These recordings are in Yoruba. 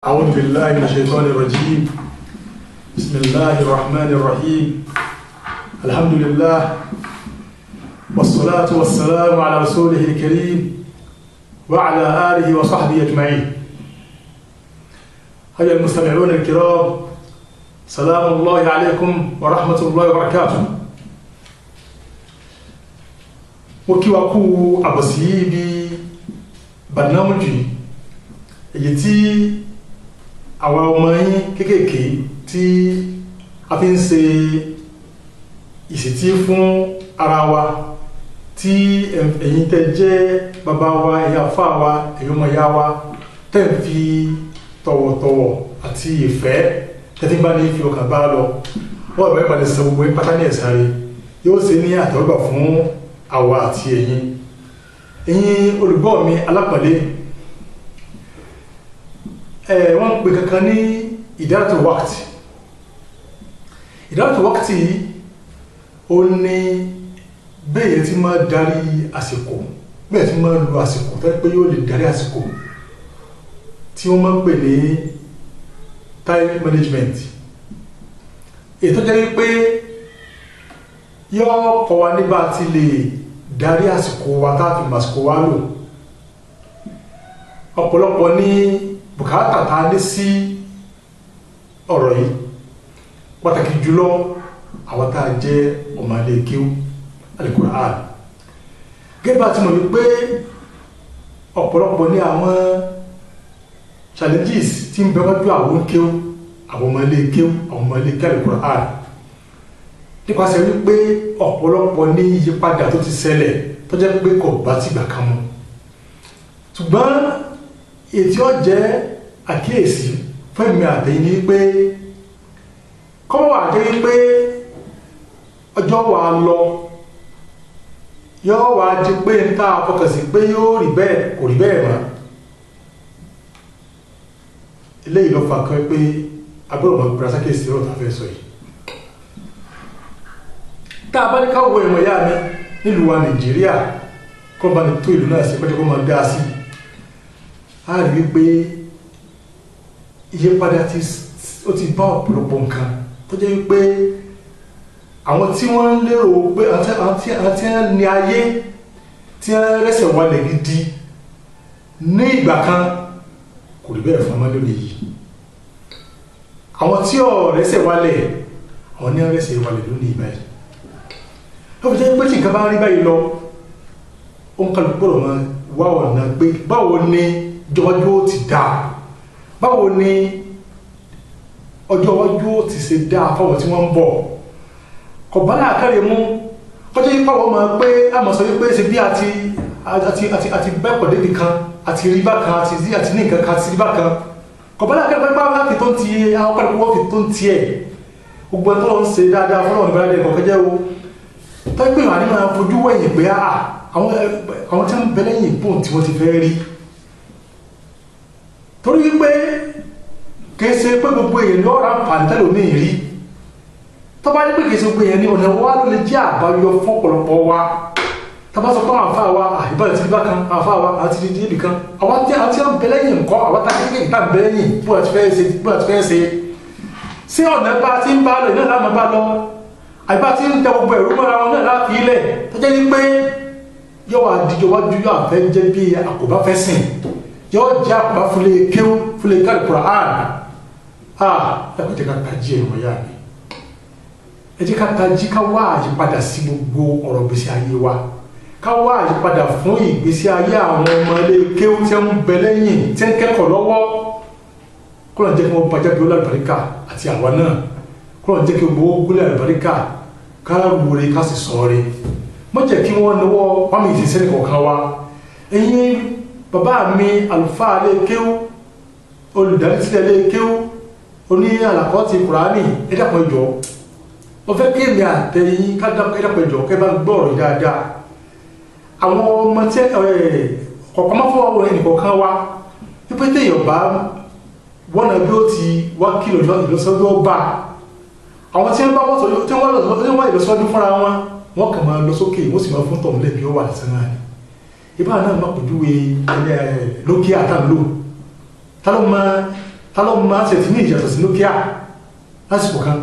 أعوذ بالله من الشيطان الرجيم. بسم الله الرحمن الرحيم. الحمد لله والصلاة والسلام على رسوله الكريم وعلى آله وصحبه أجمعين. أيها المستمعون الكرام، سلام الله عليكم ورحمة الله وبركاته. وكيوكو أبسيبي برنامجي يتي àwọn ọmọ yín kéékèèké tí a fi ń ṣe ìsìtí fún ara wa, tí ẹ̀yin tẹ́ jẹ́ bàbá wa, ẹ̀yin àfá wa, ẹ̀yin ọmọ ìyá wa tẹ́ ń fi tọ̀wọ̀tọ̀wọ̀ àti ìfẹ́ tẹ́tí bá ní fi ọkàn bá lọ, wọ́n bẹ̀rẹ̀ pàdé sọ gbogbo pátá ní ẹ̀sàrí yóò ṣe ní àtẹ́wọ́gbà fún àwa àti ẹ̀yin olùgbọ́ mi alápọ̀lé. Wọ́n pè kankan ní ìdáratu wákàtí. Ìdáratu wákàtí ó ní bẹ́ẹ̀ tí máa darí àsìkò, bẹ́ẹ̀ tí máa lo àsìkò fẹ́ pé yóò lè darí àsìkò, tí wọ́n máa ń pè ní time management. Ètò jẹ́ pé yóò kọ́ wa níbà tí lè darí àsìkò wa táàfi màsìkò wa lò. Ọ̀pọ̀lọpọ̀ ní bùkátà tá ní sí ọ̀rọ̀ yìí, pàtàkì jùlọ àwọn tá jẹ́ ọmọ ilé kéwú Al-Qur'an. Gẹ́gbà tí mo rí pé ọ̀pọ̀lọpọ̀ ní àwọn challenges tí ń bẹ wájú àwọn kéwú, àwọn ọmọ ilé kéwú, àwọn ọmọ ilé kéwú Al-Qur'an, nípasẹ̀ wípé ọ̀pọ̀lọpọ̀ ní ìyípadà tó ti ṣẹlẹ̀ tó jẹ́ pé kò bá ti gbà kan mọ́. Ṣùgbọ́n ètí ó jẹ́ àkíyèsí fẹ́mi àtẹ̀yìn ní pé kọ́wọ́ àjẹ́ wípé ọjọ́ wà lọ yóò wà jí pé ń tá àfọkànsí pé yóò rí bẹ́ẹ̀ kò rí bẹ́ẹ̀ mọ́. Eléyìí ló fà kan pé agbọ́dọ̀ mọ̀ pẹ̀lú sákèsí ọ̀rọ̀ tá fẹ́ sọ yìí. Tá a bá ní káwọ́ ẹ̀mọ̀ yá mi nílùú wa Nàìjíríà kọ́ bá ní tó ìlú náà sí pẹ́jọ́ kó máa dá sí, a rí wípé ìyípadà ó ti bá ọ̀pọ̀lọpọ̀ nǹkan tó jẹ́ wípé àwọn tí wọ́n ń lérò pé àwọn tí wọ́n ní ayé tí wọ́n rẹ́sẹ̀ wálẹ̀ gidi ní ìgbà kan kò rí bẹ́ẹ̀ fún ọmọ lónìí yìí. Àwọn tí ó rẹ́sẹ̀ wálẹ̀, àwọn ní rẹ́sẹ̀ wálẹ̀ lónìí báyìí. Ó fi jẹ́ pé tí nǹkan bá rí báyìí lọ, ó ń kálukú gbọ́dọ̀ máa wá ọ̀nà pé báwo ni ọjọ́ ti dáa, báwo ni ọjọ́ iwájú ti ṣe dáa fáwọn tí wọ́n ń bọ̀. Kọ̀bá láàkàrẹ̀ mú kọjọ́ yípa wọ́n máa pé a mọ̀ sọ wípé ṣe bí àti bẹ́pọ̀ débi kan àti rí bá kan àti ní nǹkan kan àti rí bá kan. Kọ̀bá láàkàrẹ̀ pẹ́pẹ́ láti tó ń ti àwọn pẹ̀lú wọ́n fi tó ń ti ẹ̀ gbogbo ẹ̀tọ́ lọ ń ṣe dáadáa fọ́nà ìbáradẹ̀ kọ̀kẹ́jẹ́ o tó pé wà ní máa fojú wẹ̀yìn pé àwọn tí wọ́n bẹ lẹ́yìn pò tí wọ́n ti fẹ́ rí. Torí wípé kìí ṣe pé gbogbo èèyàn ní ọ̀rọ̀ àǹfààní tẹ́lẹ̀ omi rí, tó bá ní pé kìí ṣe gbogbo èèyàn ní ọ̀nà wa ló lè jẹ́ àbáyọ fún ọ̀pọ̀lọpọ̀ wa. Tá bá sọ pé àwọn àfáà wa ìbára ti rí bákan, àwọn àfáà wa àti rí ibì kan, àwọn tí wọ́n bẹ lẹ́yìn nǹkan, àwọn tá kékeré tá bẹ lẹ́yìn bó àti fẹ́ ṣe sí ọ̀nà bá ti ń bá lọ náà láàmú bá lọ, àìbá ti ń tẹ gbogbo ẹ̀rú mọ́ra wọn náà láti ilẹ̀ tó jẹ́ wípé yóò wá díjọ wájú yóò àfẹ́ jẹ́ bí àkóbá fẹ́ sìn, yóò jẹ́ àpá fúlé kéwú fúlé Al-Qur'an. Ẹkùn jẹ́ ká tají ẹ̀rọ yá mi, ẹ jẹ́ ká tají ká wá àyípadà sí gbogbo ọ̀rọ̀ ìgbésí ayé wa, ká wá àyípadà fún ìgbésí ayé àwọn ọmọ ilé kéwú tí ń bẹ lẹ́yìn tí ń kẹ́kọ̀ọ́ lọ́wọ́. Kọ́lọ̀ jẹ́ kí wọ́n bàjẹ́ bí ó lálùbáríkà àti àwa náà, kọ́lọ̀ jẹ́ kí gbogbo gúnlẹ̀ àlùbáríkà ká wúre ká sì sọ̀rọ̀ mọ́ jẹ́ kí wọ́n náwó pàmì ìsìsẹ́ nìkọ̀ọ̀kan wa. Ẹ̀yin bàbá mi àlùfáà lé kéwú, olùdarí sílẹ̀ lé kéwú, oní àlàkọ́ ti Kùránì, ẹ dákun ẹ jọ̀ọ́, ó fẹ́ kí èmi àtẹ̀yìn ká dákun ẹ jọ̀ọ́ kẹ́ bá gbọ́rọ̀ dáadáa. Àwọn ọmọ tí kọ̀ọ̀kan máa fọwọ́ wọ ẹnìkọ̀ọ̀kan wa wípé téèyàn bá wọ́n náà bí ó ti wá kí ìlọsọ́dún bá àwọn tí wọ́n bá wọ́n ìlọsọ́dún fúnra wọn, wọ́n kàn máa lọ sókè wọ́n sì máa fún tọ̀hún lẹ́bi ó wà lẹ́sẹ̀ náà ni. Ìbá náà máa pòjúwe lókè àtàlù ta ló máa ta ló máa ṣe ti ní ìyàtọ̀ sí Nokia lásìkò kan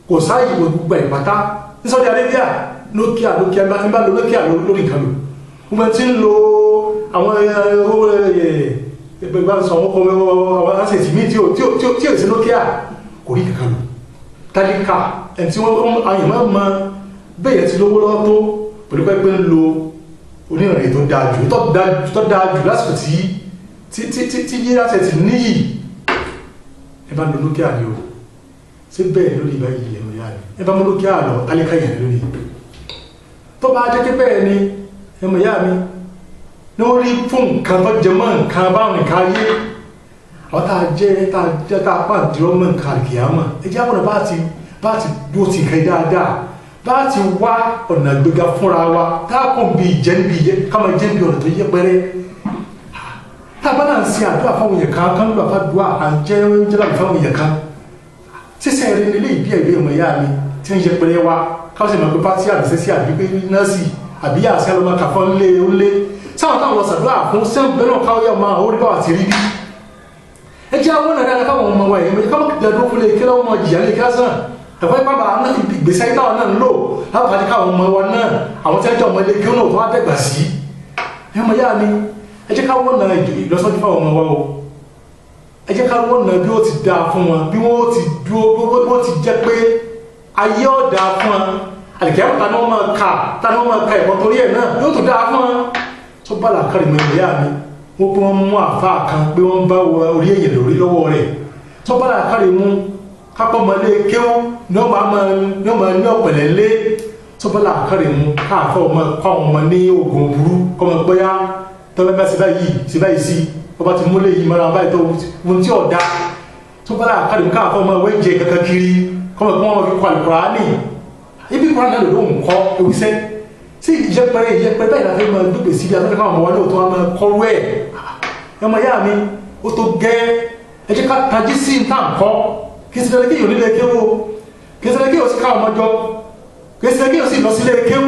kò sáàyè gbogbo ìpátá ní Saudi Arabia Nokia ń bá lo Nokia lórí nǹkan lò gbogbo tí ń lo àwọn ìgbàsọ̀ àwọn asẹ̀tì míì tí ò sí Nokia kò rí kankan lò tálíkà ẹni tí wọ́n àyè máa ma bẹ́ẹ̀ ti lówó lọ́wọ́ tó pẹ̀lú pẹ́pẹ́ ń lo onírìnrìn tó dáa jù lásìkò tí yí asẹ̀tì níyì ẹ bá lo Nokia ni o ṣé bẹ́ẹ̀ lórí ìbáyìí ẹ̀mọ̀ yá ni ẹ bá mú Nokia lọ tálíkà yẹn lórí tó bá jẹ́ pé bẹ́ẹ̀ ni ẹ̀mọ̀ yá mi ní wọ́n rí fún nǹkan tó jẹ mọ́ nǹkan báwọn nǹkan ayé àwọn tá a pàdírọ́ mọ́ nǹkan àkìyàmọ̀ ẹ jẹ́ àwọn bá ti dúró ti nǹkan dáadáa bá ti wá ọ̀nà gbéga fúnra wa tá a kàn bí ìjẹ́ níbi ìyẹ́ káma jẹ́ níbi ọ̀nà tó yẹ pẹ́rẹ́ tá a bá náà ń ṣe àdúrà fáwọn èèyàn kan kan ló bá dùn à ń jẹ́ jẹ́lá fáwọn èèyàn kan sísẹ́ rẹ nílé ìbí ẹ̀gbẹ́ ọmọ ìyá mi tí ń yẹ pẹ́rẹ́ wa káwọn sì máa pé pátí àbísẹ́sí àbí nọ́ọ̀sì àbí àṣẹ lọ́mọ kàfọ́ ńlé sáwọn táwọn lọ sàdúrà fún sẹ́ńbẹ́ náà káwọ́ yà máa orí báwà ti rí bí ẹ jẹ́ àwọn ọ̀nà dáadáa káwọn ọmọ wa yẹn méjì káwọn dàdúró fún lè kí lọ́wọ́ ọmọ jìyà lè kí lásán ẹ̀fọ́ ipá bá àwọn ìgbésẹ̀ ayé táwọn náà ń lò lápàdé káwọn ọmọ wa náà àwọn tí wọ́n jẹ́ ọmọ ilé kí wọ́n náà tó wá dẹ̀gbà sí ẹ mọ̀ yá mi ẹ jẹ́ káwọn ọ̀nà ìlọsọ́jú fáwọn ọmọ wa o ẹ jẹ́ káwọn ọ̀nà bí ó ti dáa fún wọn bí wọ́n ti dúró bí wọ́n ti jẹ́ pé ayé ọ̀dà fún wọn àdìkẹ́ tani wọ́n máa ka ẹ̀kọ́ torí ẹ̀ náà yóò tó dáa fún wọn tó bá làákàrí mọ ìyá mi wọ́n pé wọ́n mú àfáà kan pé wọ́n bá wọ orí èyàn lórí lọ́wọ́ rẹ̀ tó bá làákàrí mú kápọ̀ mọ́lé kéwọ́ ní ọmọ ní ọ̀pẹ̀lẹ̀ lé tó bá làákàrí mú káàkọ́ ọmọ ní oògùn òbúrú kọmọ gbọ́yá tó bá sí báyìí sí ọba ti múlé yìí mọ́ra báyìí tó wọ́n tí ọ̀dá tó bá làákàrí mú káàkọ́ ọmọ wẹ́jẹ kankan kiri kọmọ kí wọ́n fi kọ Al-Kùránì ibi Kùránì náà lòun kọ́ ewúsẹ́ tí ìyẹpẹrẹ báyìí láti máa dúpẹ́ sí ibi àtọ́jú káwọn ọmọ wa náà tó wá máa kọ́rú ẹ̀ ẹmọ yá mi ó tó gẹ́ ẹ jẹ́ ká tají sí ní tàǹkọ́ kí sí lẹ́lẹ́kẹ́ yóò nílé kéwò kí sí lẹ́lẹ́kẹ́ yóò sí káwọn ọmọjọ́ kí sí lẹ́lẹ́kẹ́ yóò sí lọ sílé kéwò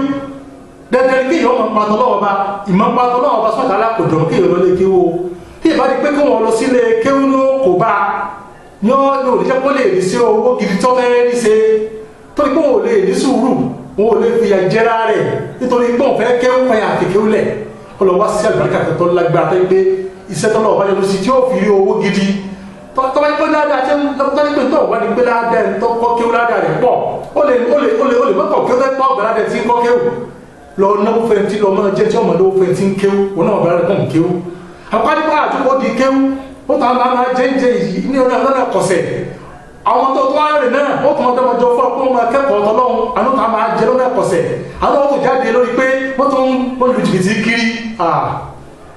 dẹ́dẹ́lẹ́kẹ́ yóò mọ̀ pàtó lọ́wọ́ bá ìmọ̀ pàtó lọ́wọ́ bá sọ́jà alákòdò kí yóò lọlé kéwò tí ìbá di pé kí wọ́n lọ sílé kéwò ní kò bá ní ọ́ ní jẹ́ kó lè rí sí owó gidi tó fẹ́ rí ṣe torí pé òun ò lè ní sùúrù òun ò lè fi àjẹrà rẹ̀ nítorí pé òun fẹ́ kéwò fẹ́ àtìkéwò lẹ̀ ọlọ́wọ́ sí àlùbáríkà tó lágbára tó gbé iṣẹ́ tọ́lọ̀ ọba yẹn ló sì tí ó fi rí owó gidi tọ́ba yẹn pé ládàá tí tọ́ba yẹn pé tó wà ní pé ládàá ẹ̀ tó kọ́ kéwò ládàá rẹ̀ pọ̀ ó lè mọ́kọ̀ kéwò fẹ́ pọ̀ ọ̀gbẹ́ ládàá tí ń kọ́ kéwò lọ náwó fẹ́ tí lọ máa jẹ́ tí ọmọ náwó fẹ́ tí ń kéwò òun náà ọ̀gbẹ́ ládàá kàn kéwò àpárípá àdúgbò di kéwò ó tàn án máa jẹ́ yìí ní ọ̀nà kọ̀sẹ̀ àwọn tó wá rìn náà ó tún ọdọ́ ọjọ́ fún ọkùnrin máa kẹ́kọ̀ọ́ tọ́lọ́run àánú tá máa jẹ lọ́nà ẹ̀kọ̀sẹ̀ àwọn tó jáde lórí pé wọ́n tún wọ́n lu jìbìtì kiri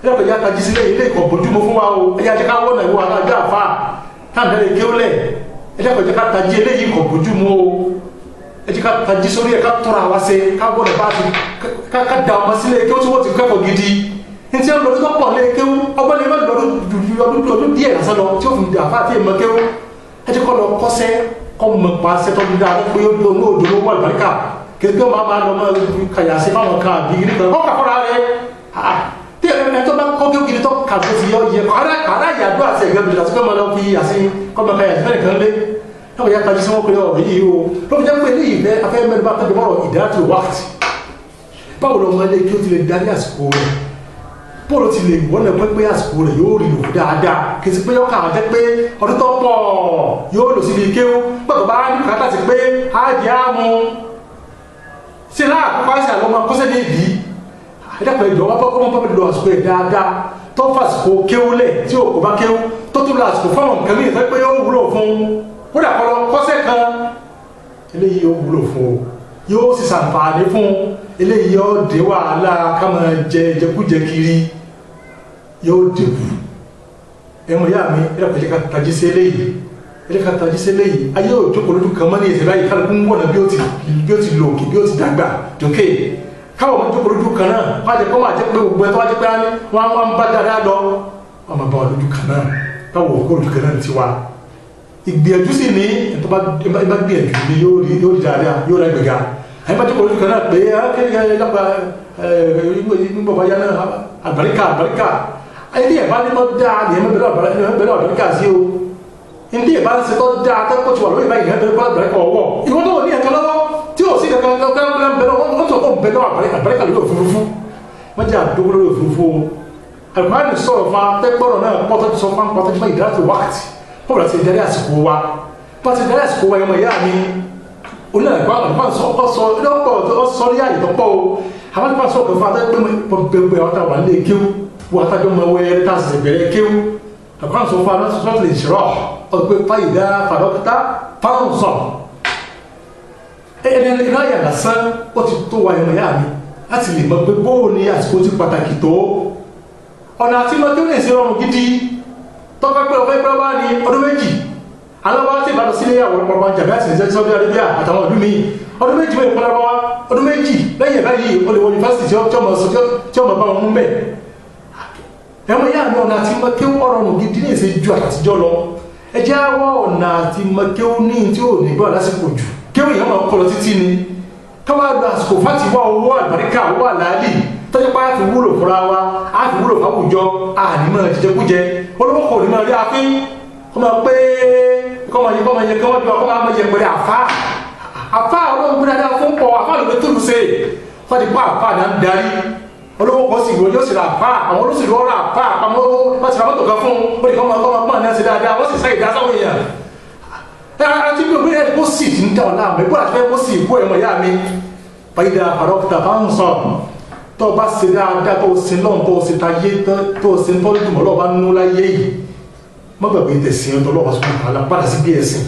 ẹ̀rọ ìyá tají sílẹ̀ ilé ìkọ̀ bójúmọ́ fún wa o ẹ̀yà jẹ́ ká wọ́n náà ìwọ alájọ àfa táǹdẹ̀lẹ̀ kéwọ́lẹ̀ ẹ̀jẹ̀ kọ̀ jẹ́ ká tají eléyìí ìkọ̀ bójúmọ́ o ẹ̀jẹ̀ ká tají sórí ẹ̀ ká tọ́ra wa ṣe ká wọ́n náà bá ti ká da ọmọ sílẹ̀ kéwọ́ tí wọ́n ti kẹ́kọ̀ọ́ gidi ní tí wọ́n lọ tó pọ̀ lé kéwọ́ ọgbọ́n lè má lọ́dún díẹ̀ lásán lọ tí ó fi dà fáà tí ì mọ kéwọ́ ẹ̀jẹ̀ kọ́ lọ kọ́sẹ́ kọ́ mọ̀ pa ṣẹ́tọ́ dídá pé ó lọ ní òdò lówó àlùbáríkà kí ẹgbẹ́ máa lọ mọ́ kàyà sí fáwọn kan àbí nígbà kọ́ kàkọ́ra rẹ̀ tí ẹ̀rẹ́ tó bá kọ́ kí ó kiri tó kàdó sí yọ yẹ kàrá ìyàdó àti ẹ̀gbẹ́ bìrì àti pẹ́mọ́ lọ fi àsìn kọ́mọ kàyà sí fẹ́rẹ̀ kan lé náà yà tají sí wọn pé ọ̀rọ̀ yìí o ló fi jẹ́ pé ní ìfẹ́ afẹ́ mẹ́rin bá tẹ́jú mọ́rọ̀ ìdájọ́ wákàtí báwo lọ mọ́lé kí ó ti lè darí àsìkò rẹ̀ bóòlù ti lè wọ́n lè pẹ́ pé àsìkò rẹ̀ yóò rí lò dáadáa kì í sí pé ọkà àjẹ́ pé ọdún tó pọ̀ yóò lò síbi kéwú gbọ́dọ̀ bá ní kàtà sí pé ájì ámú sí láàkókò àìsàn àwọn ọmọ kọ́sẹ́ ní ìdí ẹ̀dẹ́pẹ̀ ìjọ wọ́n pọ́pọ́ pọ́pọ́ lọ àsìkò ẹ̀ dáadáa tó fàsìkò kéwú lẹ̀ tí ò bá kéwú tó tún lọ àsìkò fáwọn nǹkan mìíràn pé yóò wúlò fún ó dà kọ́lọ́ kọ́sẹ́ kan eléyìí yóò wúlò fún o yóò sì ṣàǹfààní fún eléyìí yóò dé wàhálà ká máa jẹ jẹkújẹ kiri yóò dìbò ẹ̀wọ̀n yá mi ẹ̀dẹ́pẹ̀ jẹ́ ká tají sí eléyìí ẹ̀dẹ́ka tají sí eléyìí ayé òjòkó lójú kan mọ́ ní ìsìn báyìí kálukú ń wọ̀nà bí ó ti lò òkè bí ó ti dàgbà dòkè káwọn ọmọ jókòó lójú kan náà wọ́n á jẹ́ kó máa jẹ́ pé gbogbo ẹ̀ tó wá jẹ́ pé wọ́n á ń bá dáadáa lọ wọ́n máa bá wọn lójú kan náà káwọn òkú lójú kan náà ti wá ìgbìyànjú sì ní ẹ̀tọ́ bá gbìyànjú ni yóò rí dáadáa yóò rẹ̀ gbẹ̀gà àyè bá jókòó lójú kan náà pé àgbàríkà ayé tí ẹ̀ bá ní mọ́ dáa ní ẹ̀mẹ́ bẹ̀rẹ̀ àgbàríkà sí o ndí ìbáraṣe tó dáa tẹ́kọ̀ tí wà lórí ìbáyìí náà bẹ̀rẹ̀ bẹ̀rẹ̀ kọ̀ ọwọ́ ìwọ́n tó wọ̀ ní ẹ̀ka lọ́wọ́ tí ò sí kankan bẹ̀rẹ̀ wọ́n tó kọ̀ bẹ̀rẹ̀ àbẹ̀rẹ̀ kàlórí òfurufú wọ́n jẹ́ àdókò lórí òfurufú àlùkùránì sọ̀rọ̀ fún atẹ́gbọ́rọ̀ náà pọ́tọ́ ti sọ fún pọ́tọ́ ti fún ìdájọ́ wákàtí wọ́n bẹ̀rẹ̀ ti darí àsìkò wa wọ́n ti darí àsìkò wa ẹ̀mọ ìyá mi onílàgbà àlùkùránì sọ ní àyè tọ́pọ̀ o àwọn àlùkùránì sọ̀rọ̀ fún atẹ́gbẹ́ ọ̀tá wà nílé kéwú wọ́n atájọ́ mọ wẹ́rẹ́ tá a sì bẹ̀rẹ̀ kéwú àlùkùránì sọ fún atẹ́gbẹ́ lè ṣòro ọgbẹ́ fàyídá fàdọ́kítà fáwọn sọ ẹni iná yà lásán ó ti tó wa ẹ̀mọ ìyá mi láti lè mọ pé bóò ní àsìkò ti pàtàkì tó ọ̀nà àti lọ tí ó lè ṣe rọrùn gidi tọ́pẹ́ pé ọ̀fẹ́ pẹ́ wá ní ọdún méjì aláwọ̀ tí ìbátan sílé àwọn ọ̀pọ̀lọpọ̀ jàmbá àti ìṣẹ́ Saudi Arabia àtàwọn ọdún míì ọdún méjì mẹ́rin pọ́nlá wá ọdún méjì lẹ́yìn báyìí ó lè wọ yunifásitì tí ọmọ bá wọn mú bẹ̀ ẹ̀wọ̀n yá mi ọ̀nà àti mọ́kéwú ọ̀rọ̀rùn gidi ní ìṣe ju àtijọ́ lọ ẹ jẹ́ àwọ̀ ọ̀nà àti mọ́kéwú ní tí ò ní gbọ́ lásìkò jù kéwù yẹn máa kọ́ lọ títí ni káwá lọ àsìkò fáti wá owó àlùbáríkà owó àlàálì tọ́jú pa àfi wúlò fúnra wa àfi wúlò fáwùjọ ànímọ̀ jíjẹkújẹ olówó kò ní máa rí afín kọ́ máa pé kọ́ máa yẹ kọ́ máa yẹ pẹ̀lú àfá olóhùn gbé dáadáa fún pọ̀ àfá lóde tó lù ṣe wọ́n ti pa àfá náà ń darí olówó kan sì wọ́n yóò sì ra àfá àwọn olóṣèlú ọ̀rọ̀ àfá àpamọ́ wọ́n ti ra mọ́tò kan fún ó ní kọ́ máa pọ̀ náà ṣe dáadáa wọ́n sì sáyé dá sáwọn èèyàn àti bí òbí ẹ̀ kó sì ti ń dá ọ̀la àmọ́ ẹgbẹ́ àti fẹ́ kó sì kó ẹ̀mọ̀ ìyá mi fàyídà àrọ́pútà bá ń sọ tó bá ṣe dáadáa tó ṣe lọ́n tó ṣe tayé tó ṣe ń tọ́jú mọ́ lọ́wọ́ bá nú láyé yìí má gbàgbé tẹ̀sí ọ̀tọ̀ lọ́wọ́ sọ́kùn àlá padà sí bí ẹ̀sìn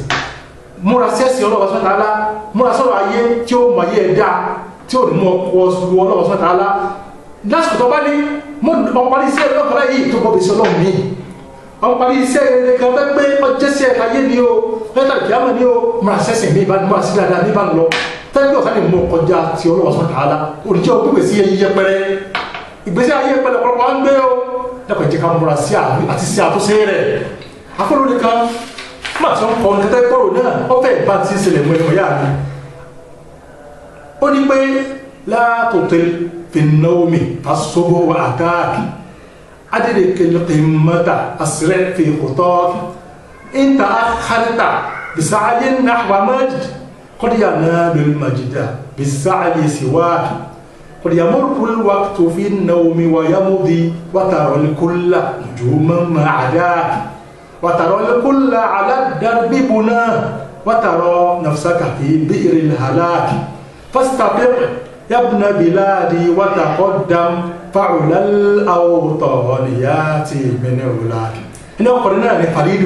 múra sẹ́sì ọlọ́wọ́ sọ́kùn àlá múra sọ́rọ̀ ayé tí ó mọ̀ ayé ẹ̀dá tí ó mú ọkọ̀ ọlọ́wọ́ sọ́kùn àlá lásìkò tó bá ní ọparí iṣẹ́ ọlọ́kọ̀ọ́lá yìí tó bọ́ bèsì ọlọ́run mi ọparí iṣẹ́ rere kan fẹ́ pé ọjọ́ sí ẹ̀ka ayé ni o fẹ́ẹ́ tàbí kíámọ̀ ni o múra sẹ́sì mi ìbá múra sí dáadáa ní ìbá lọ tẹ́lẹ̀ ọ̀sán ni mo kọjá ti ọlọ́wọ́ sọ́kùn àlá òrìjẹ́ òkúgbè sí ẹyí yẹpẹrẹ ìgbésí ayé pẹlẹ pọpọ ń gbé o lẹ́kọ̀ọ́ ìjẹ́ ká múra sí àti sí àtúnṣe rẹ̀ akọ́lórí kan máa tí wọ́n kọ́ ní kẹtẹ́ kọ́rò náà wọ́n fẹ́ bá ti ṣẹlẹ̀ mọ́ ẹ̀mọ́ yá mi ó ní pé látòtẹ́ fìnnáwómi fásogbo wa àtàkì adédèkèlè mọ́ta àṣírẹ́ fi kòtọ́kì ìta àkàrẹ́ta bisáyé náà májì kọ́díyà náà lórí màjìdá bisáyé síwáàkì قد يمر الوقت في النوم ويمضي وترى الكل نجوما ما عداك وترى الكل على الدرب بناه وترى نفسك في بئر الهلاك فاستقر يا ابن بلادي وتقدم فعلى الأوطان ياتي من علاك هنا قرنا فريد